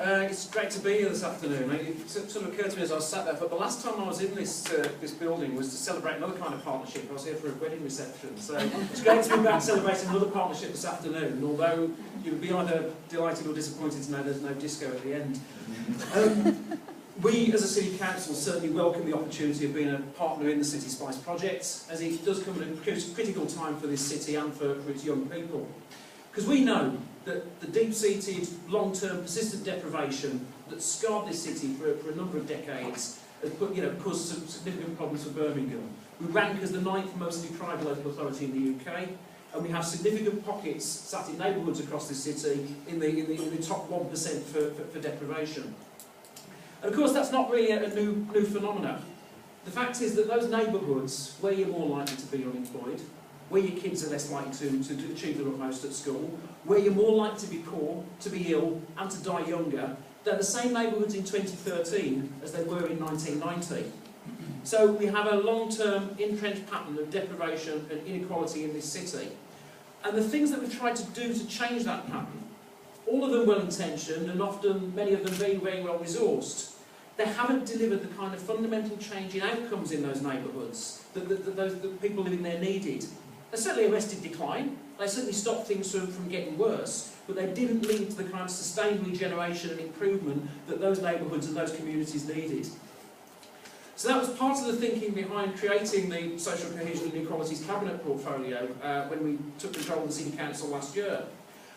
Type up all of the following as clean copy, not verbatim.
It's great to be here this afternoon. It sort of occurred to me as I was sat there, but the last time I was in this building was to celebrate another kind of partnership. I was here for a wedding reception, so it's great to be back celebrating another partnership this afternoon, although you would be either delighted or disappointed to know there's no disco at the end. We, as a City Council, certainly welcome the opportunity of being a partner in the CITISPYCE project, as it does come at a critical time for this city and for its young people. Because we know that the deep-seated, long-term, persistent deprivation that scarred this city for a number of decades has caused some significant problems for Birmingham. We rank as the 9th most deprived local authority in the UK, and we have significant pockets sat in neighbourhoods across this city in the top 1% for deprivation. And of course, that's not really a new phenomenon. The fact is that those neighbourhoods where you're more likely to be unemployed, where your kids are less likely to achieve their utmost at school, where you're more likely to be poor, to be ill, and to die younger, they're the same neighbourhoods in 2013 as they were in 1990. So we have a long-term entrenched pattern of deprivation and inequality in this city. And the things that we've tried to do to change that pattern, all of them well-intentioned and often many of them very, very well-resourced, they haven't delivered the kind of fundamental change in outcomes in those neighbourhoods that the people living there needed. They certainly arrested decline, they certainly stopped things from getting worse, but they didn't lead to the kind of sustained regeneration and improvement that those neighbourhoods and those communities needed. So that was part of the thinking behind creating the Social Cohesion and Equalities Cabinet portfolio when we took control of the City Council last year.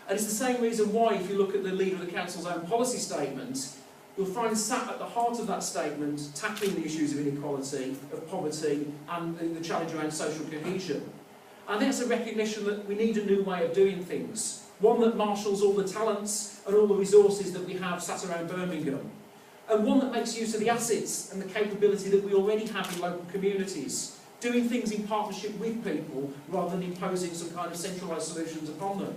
And it's the same reason why, if you look at the Leader of the Council's own policy statement, you'll find sat at the heart of that statement tackling the issues of inequality, of poverty, and the challenge around social cohesion. I think it's a recognition that we need a new way of doing things, one that marshals all the talents and all the resources that we have sat around Birmingham, and one that makes use of the assets and the capability that we already have in local communities, doing things in partnership with people rather than imposing some kind of centralised solutions upon them.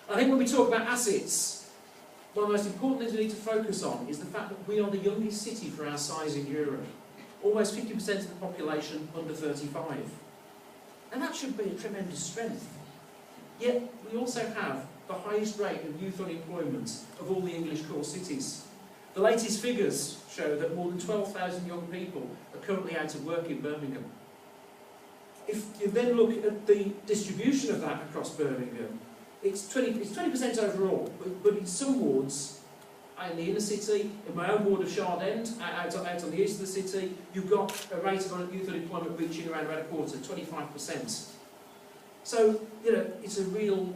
I think when we talk about assets, one of the most important things we need to focus on is the fact that we are the youngest city for our size in Europe. Almost 50% of the population under 35. And that should be a tremendous strength. Yet we also have the highest rate of youth unemployment of all the English core cities. The latest figures show that more than 12,000 young people are currently out of work in Birmingham. If you then look at the distribution of that across Birmingham, it's 20% overall, but in some wards, in the inner city, in my own ward of Shard End, out on the east of the city, you've got a rate of youth unemployment reaching around about a quarter, 25%. So, it's a real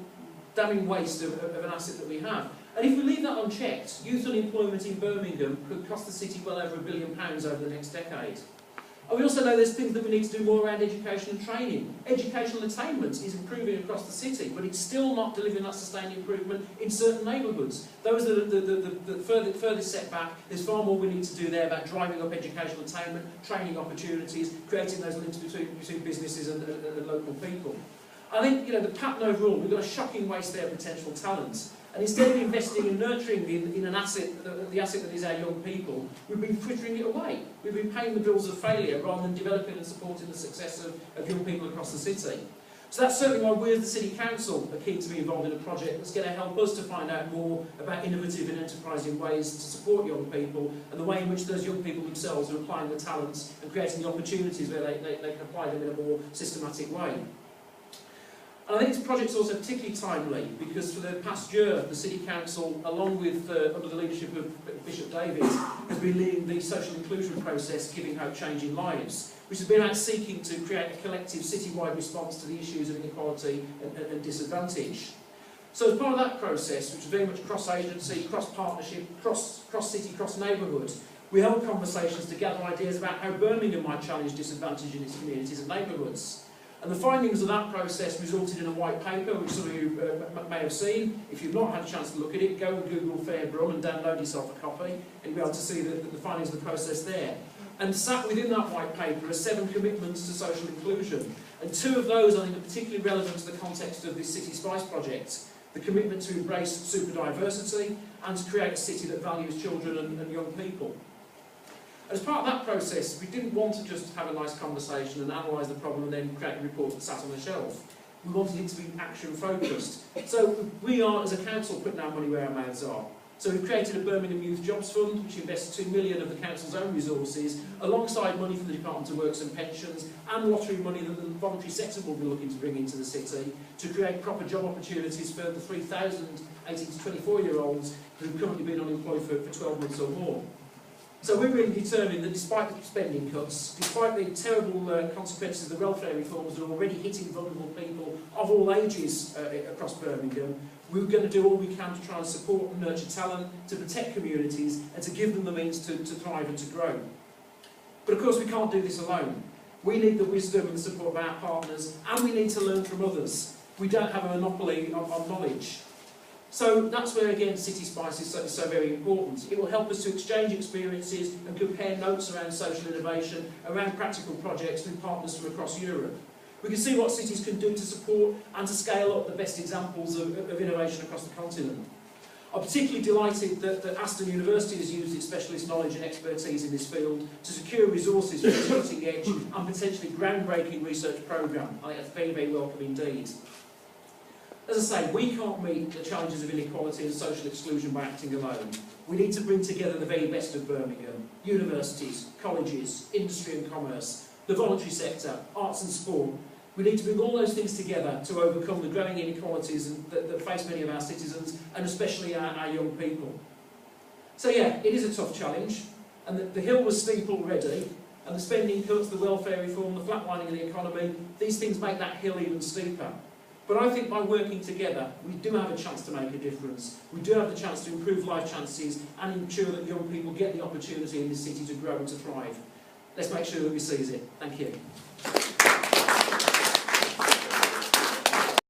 damning waste of an asset that we have. And if we leave that unchecked, youth unemployment in Birmingham could cost the city well over £1 billion over the next decade. And we also know there's things that we need to do more around education and training. Educational attainment is improving across the city, but it's still not delivering that sustained improvement in certain neighbourhoods. Those that are the furthest set back, there's far more we need to do there about driving up educational attainment, training opportunities, creating those links between businesses and local people. I think, the pattern overall, we've got a shocking waste there of potential talent. And instead of investing and nurturing in an asset, the asset that is our young people, we've been frittering it away. We've been paying the bills of failure rather than developing and supporting the success of young people across the city. So that's certainly why we as the City Council are keen to be involved in a project that's going to help us to find out more about innovative and enterprising ways to support young people and the way in which those young people themselves are applying the talents and creating the opportunities where they can apply them in a more systematic way. And I think this project's also particularly timely because for the past year, the City Council, along with, under the leadership of Bishop Davies, has been leading the social inclusion process, Giving Hope, Changing Lives, which has been about seeking to create a collective citywide response to the issues of inequality and disadvantage. So as part of that process, which is very much cross-agency, cross-partnership, cross-city, cross-neighbourhood, we held conversations to gather ideas about how Birmingham might challenge disadvantage in its communities and neighbourhoods. And the findings of that process resulted in a white paper, which some of you may have seen. If you've not had a chance to look at it, go and Google Fair Brum and download yourself a copy, and you'll be able to see the findings of the process there. And sat within that white paper are 7 commitments to social inclusion. And 2 of those I think are particularly relevant to the context of this CITISPYCE project. The commitment to embrace super diversity and to create a city that values children and young people. As part of that process, we didn't want to just have a nice conversation and analyse the problem and then create a report that sat on the shelf. We wanted it to be action-focused. So we are, as a council, putting our money where our mouths are. So we've created a Birmingham Youth Jobs Fund, which invests £2 million of the council's own resources, alongside money from the Department of Works and Pensions, and lottery money that the voluntary sector will be looking to bring into the city, to create proper job opportunities for the 3,000 18 to 24-year-olds who've currently been unemployed for 12 months or more. So we're really determined that despite the spending cuts, despite the terrible consequences of the welfare reforms that are already hitting vulnerable people of all ages across Birmingham, we're going to do all we can to try and support and nurture talent, to protect communities, and to give them the means to thrive and to grow. But of course we can't do this alone. We need the wisdom and the support of our partners, and we need to learn from others. We don't have a monopoly on knowledge. So that's where, again, CITISPYCE is so very important. It will help us to exchange experiences and compare notes around social innovation, around practical projects with partners from across Europe. We can see what cities can do to support and to scale up the best examples of innovation across the continent. I'm particularly delighted that Aston University has used its specialist knowledge and expertise in this field to secure resources for a cutting edge and potentially groundbreaking research programme. I think that's very, very welcome indeed. As I say, we can't meet the challenges of inequality and social exclusion by acting alone. We need to bring together the very best of Birmingham: universities, colleges, industry and commerce, the voluntary sector, arts and sport. We need to bring all those things together to overcome the growing inequalities that face many of our citizens, and especially our young people. So yeah, it is a tough challenge, and the hill was steep already, and the spending cuts, the welfare reform, the flatlining of the economy, these things make that hill even steeper. But I think by working together, we do have a chance to make a difference. We do have the chance to improve life chances and ensure that young people get the opportunity in this city to grow and to thrive. Let's make sure that we seize it. Thank you.